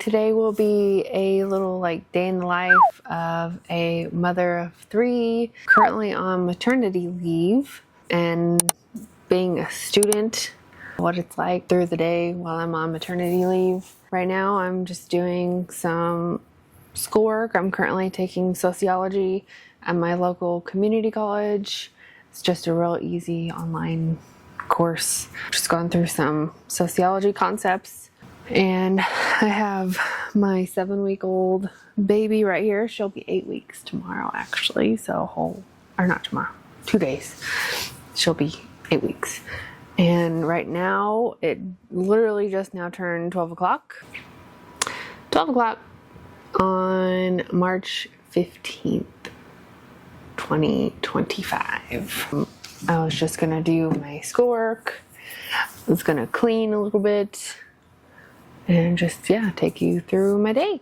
today will be a little like day in the life of a mother of 3, currently on maternity leave, and being a student, what it's like through the day while I'm on maternity leave. Right now I'm just doing some schoolwork. I'm currently taking sociology at my local community college. It's just a real easy online course. Just going through some sociology concepts. And I have my 7-week-old baby right here. She'll be 8 weeks tomorrow, actually. So not tomorrow, 2 days. She'll be 8 weeks. And right now, it literally just now turned 12 o'clock. 12 o'clock on March 15th, 2025. I was just gonna do my schoolwork. I was gonna clean a little bit and just, take you through my day.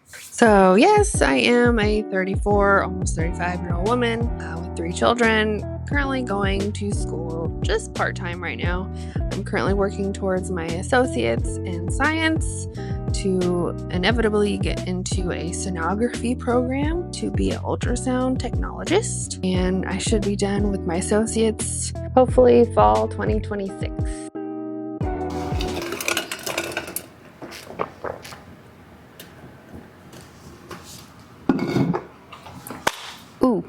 So yes, I am a 34, almost 35-year-old woman with 3 children, currently going to school just part-time right now. I'm currently working towards my associates in science to inevitably get into a sonography program to be an ultrasound technologist. And I should be done with my associates hopefully fall 2026. Ooh,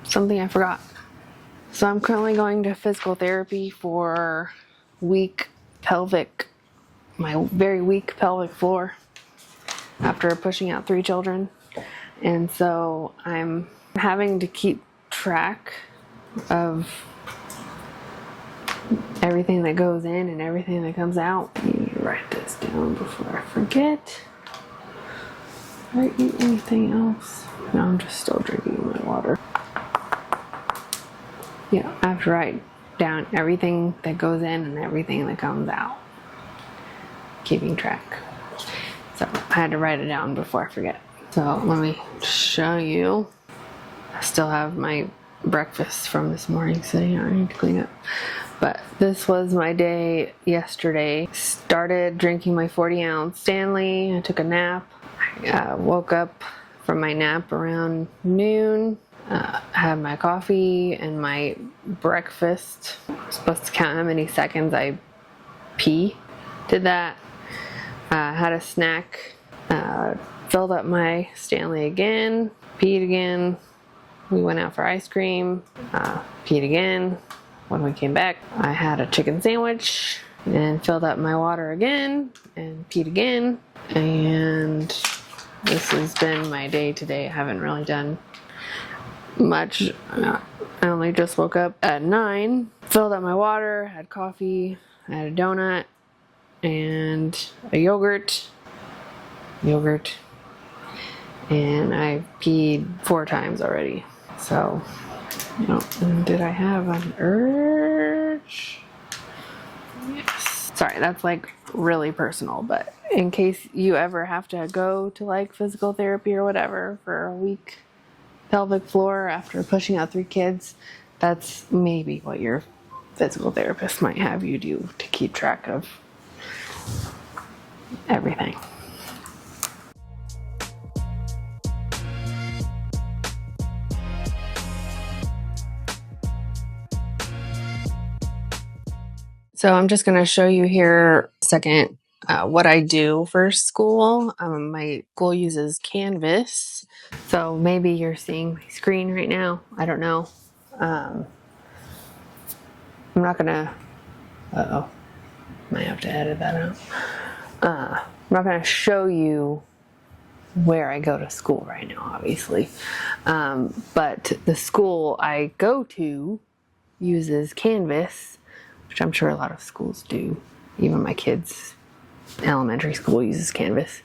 something I forgot. So I'm currently going to physical therapy for my very weak pelvic floor after pushing out 3 children. And so I'm having to keep track of everything that goes in and everything that comes out. Let me write this down before I forget. Did I eat anything else? No, I'm just still drinking my water. Yeah, I have to write down everything that goes in and everything that comes out. Keeping track. So I had to write it down before I forget. So let me show you. I still have my breakfast from this morning sitting out. I need to clean up. But this was my day yesterday. Started drinking my 40-ounce Stanley. I took a nap. I woke up from my nap around noon. Had my coffee and my breakfast. I'm supposed to count how many seconds I pee. Did that. Had a snack. Filled up my Stanley again. Peed again. We went out for ice cream. Peed again. When we came back, I had a chicken sandwich and filled up my water again and peed again. And this has been my day today. I haven't really done much. I only just woke up at 9, filled up my water, had coffee, I had a donut and a yogurt, and I peed 4 times already. So, did I have an urge? Yes. Sorry, that's like really personal, but in case you ever have to go to like physical therapy or whatever for a week pelvic floor after pushing out 3 kids, that's maybe what your physical therapist might have you do to keep track of everything. So I'm just going to show you here a second what I do for school. My school uses Canvas. So maybe you're seeing my screen right now. I don't know. I'm not gonna, might have to edit that out. I'm not gonna show you where I go to school right now, obviously. But the school I go to uses Canvas, which I'm sure a lot of schools do. Even my kids' elementary school uses Canvas.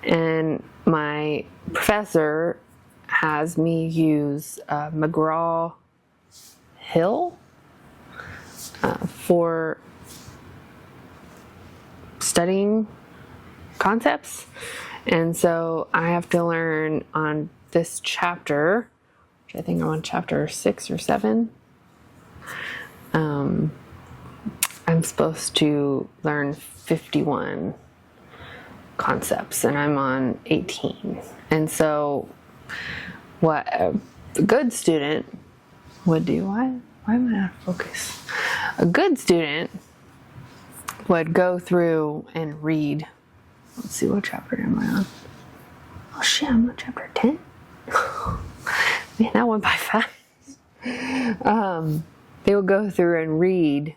And my professor has me use McGraw-Hill for studying concepts. And so I have to learn on this chapter, which I think I'm on chapter 6 or 7. I'm supposed to learn 51 concepts, and I'm on 18. And so what a good student would do, why am I out of focus? A good student would go through and read, let's see, what chapter am I on? Oh shit, I'm on chapter 10. Man, that went by fast. They would go through and read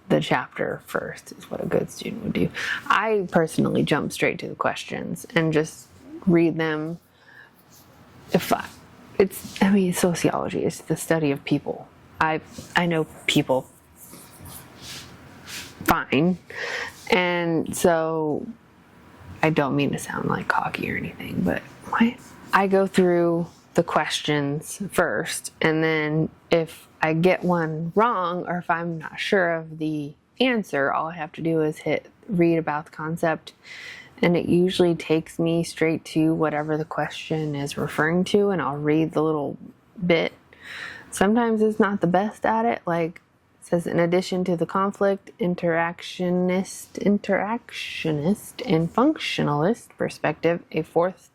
the chapter first, is what a good student would do. I personally jump straight to the questions and just read them. Sociology is the study of people. I know people fine, and so I don't mean to sound like cocky or anything, but I go through the questions first, and then if I get one wrong or if I'm not sure of the answer, all I have to do is hit read about the concept, and it usually takes me straight to whatever the question is referring to, and I'll read the little bit. Sometimes it's not the best at it, like it says, in addition to the conflict, interactionist and functionalist perspective, a fourth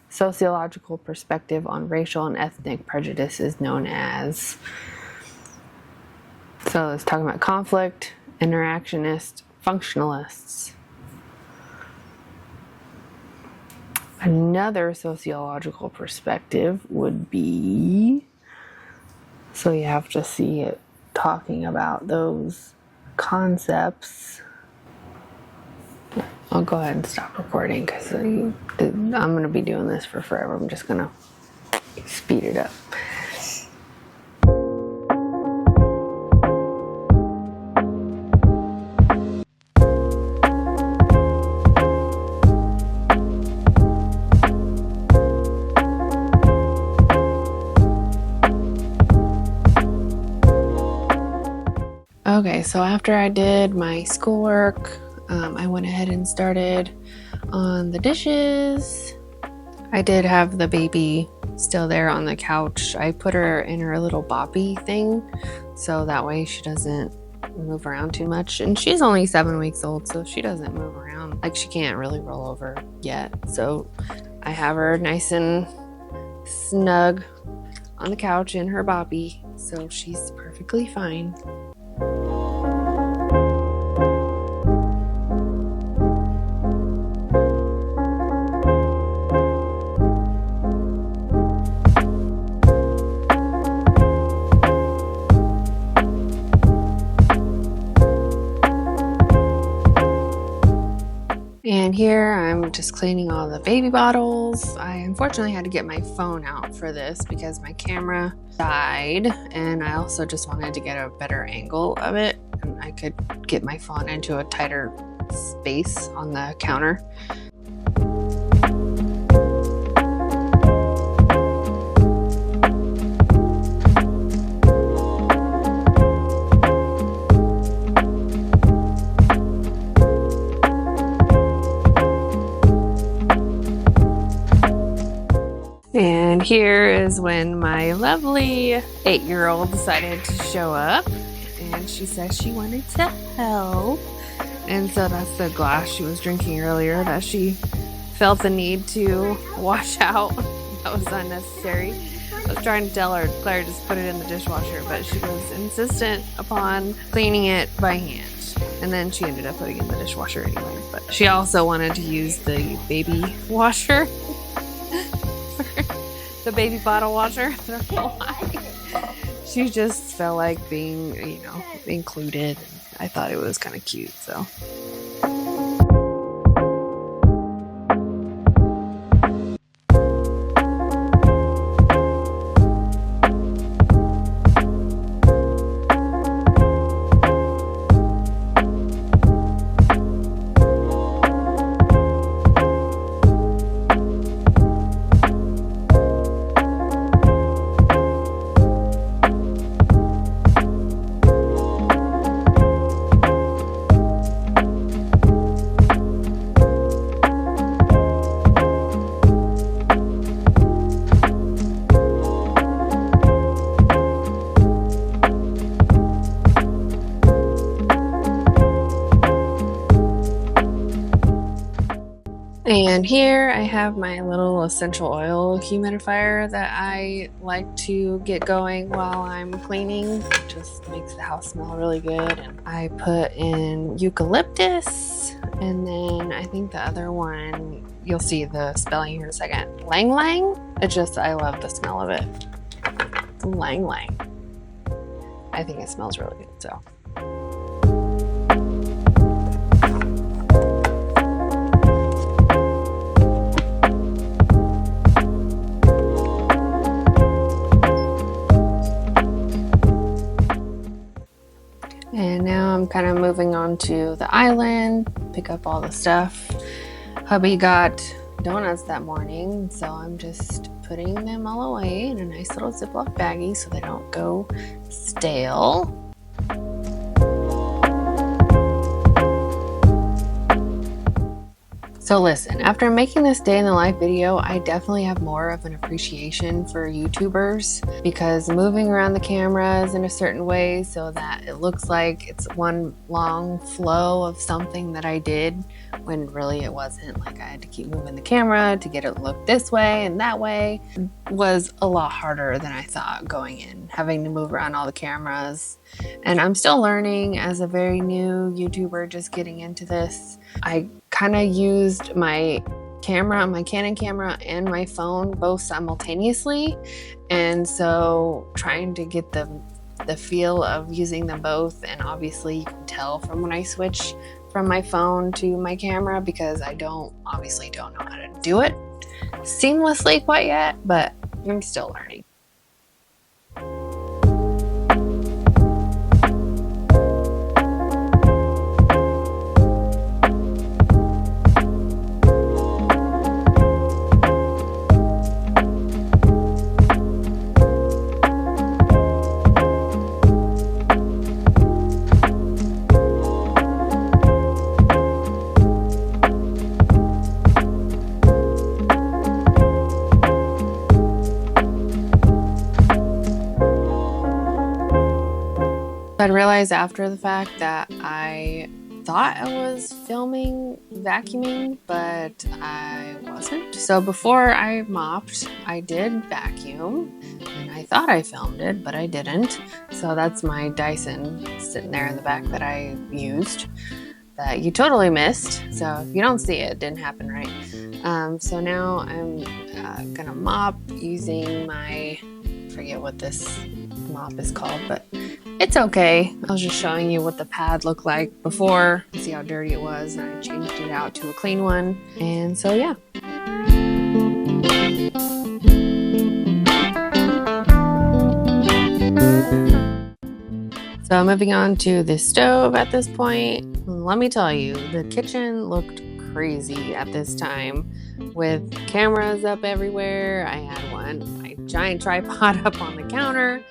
sociological perspective on racial and ethnic prejudice is known as. So it's talking about conflict, interactionist, functionalists. Another sociological perspective would be, so you have to see it talking about those concepts. I'll go ahead and stop recording because I'm going to be doing this for forever. I'm just going to speed it up. Okay, so after I did my schoolwork, I went ahead and started on the dishes. I did have the baby still there on the couch. I put her in her little boppy thing, so that way she doesn't move around too much. And she's only 7 weeks old, so she doesn't move around. Like, she can't really roll over yet. So I have her nice and snug on the couch in her boppy, so she's perfectly fine. And here I'm just cleaning all the baby bottles. I unfortunately had to get my phone out for this because my camera died, and I also just wanted to get a better angle of it, and I could get my phone into a tighter space on the counter. And here is when my lovely 8-year-old decided to show up, and she said she wanted to help. And so that's the glass she was drinking earlier that she felt the need to wash out. That was unnecessary. I was trying to tell her, Claire, just put it in the dishwasher, but she was insistent upon cleaning it by hand. And then she ended up putting it in the dishwasher anyway. But she also wanted to use the baby washer. The baby bottle washer. I don't know why. She just felt like being, included. I thought it was kind of cute, so. And here I have my little essential oil humidifier that I like to get going while I'm cleaning. It just makes the house smell really good. And I put in eucalyptus, and then I think the other one, you'll see the spelling here in a second, Lang Lang. I love the smell of it. It's Lang Lang. I think it smells really good, so. And now I'm kind of moving on to the island, pick up all the stuff. Hubby got donuts that morning, so I'm just putting them all away in a nice little Ziploc baggie so they don't go stale. So listen, after making this day in the life video, I definitely have more of an appreciation for YouTubers, because moving around the cameras in a certain way so that it looks like it's one long flow of something that I did, when really it wasn't. Like, I had to keep moving the camera to get it look this way and that way, was a lot harder than I thought going in, having to move around all the cameras. And I'm still learning as a very new YouTuber just getting into this. I kind of used my camera, my Canon camera, and my phone both simultaneously, and so trying to get the feel of using them both. And obviously you can tell from when I switch from my phone to my camera, because I obviously don't know how to do it seamlessly quite yet, but I'm still learning. I realized after the fact that I thought I was filming vacuuming, but I wasn't. So before I mopped, I did vacuum, and I thought I filmed it, but I didn't. So that's my Dyson sitting there in the back that I used, that you totally missed. So if you don't see it, it didn't happen right. So now I'm gonna mop using my, forget what this mop is called, but it's okay. I was just showing you what the pad looked like before. See how dirty it was, and I changed it out to a clean one. And so yeah. So moving on to the stove at this point. Let me tell you, the kitchen looked crazy at this time, with cameras up everywhere. I had my giant tripod up on the counter.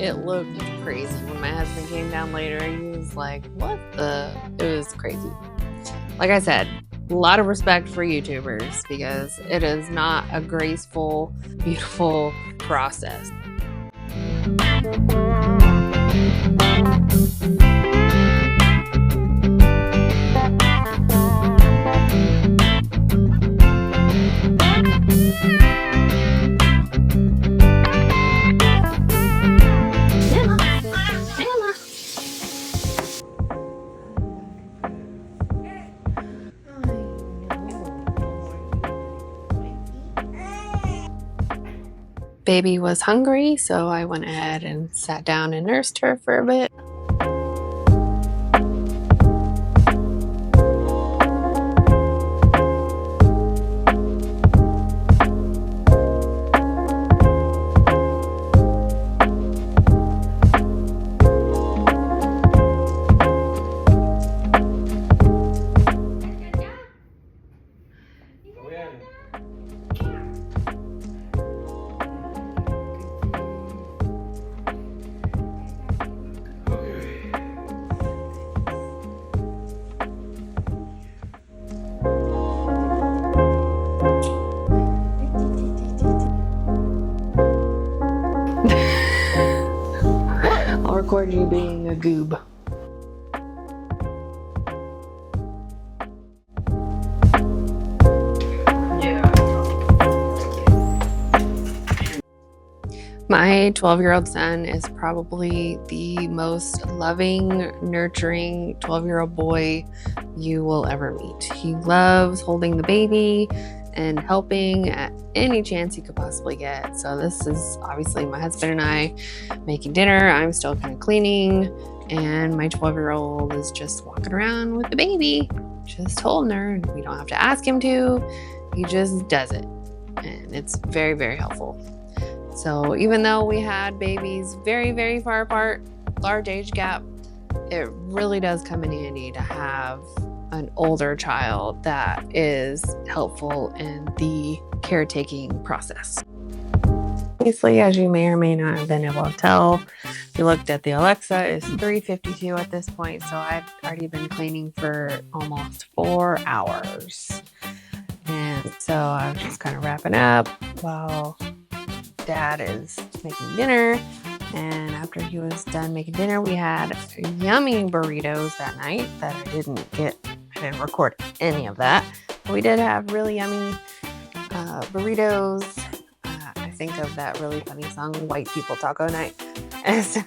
It looked crazy. When my husband came down later, he was like, what the? It was crazy. Like I said, a lot of respect for YouTubers, because it is not a graceful, beautiful process. Baby was hungry, so I went ahead and sat down and nursed her for a bit. I'll record you being a goob. My 12-year-old son is probably the most loving, nurturing 12-year-old boy you will ever meet. He loves holding the baby and helping at any chance he could possibly get. So this is obviously my husband and I making dinner. I'm still kind of cleaning, and my 12-year-old is just walking around with the baby, just holding her, and we don't have to ask him to. He just does it, and it's very, very helpful. So even though we had babies very, very far apart, large age gap, it really does come in handy to have an older child that is helpful in the caretaking process. Obviously, as you may or may not have been able to tell, if you looked at the Alexa, it's 3:52 at this point, so I've already been cleaning for almost 4 hours. And so I was just kind of wrapping up while Dad is making dinner. And after he was done making dinner, we had yummy burritos that night that I didn't record any of that. But we did have really yummy burritos. I think of that really funny song, White People Taco Night. And so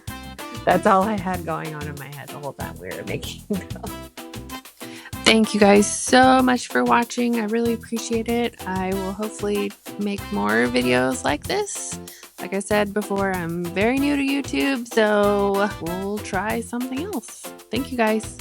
that's all I had going on in my head the whole time we were making them. Thank you guys so much for watching. I really appreciate it. I will hopefully make more videos like this. Like I said before, I'm very new to YouTube, so we'll try something else. Thank you guys.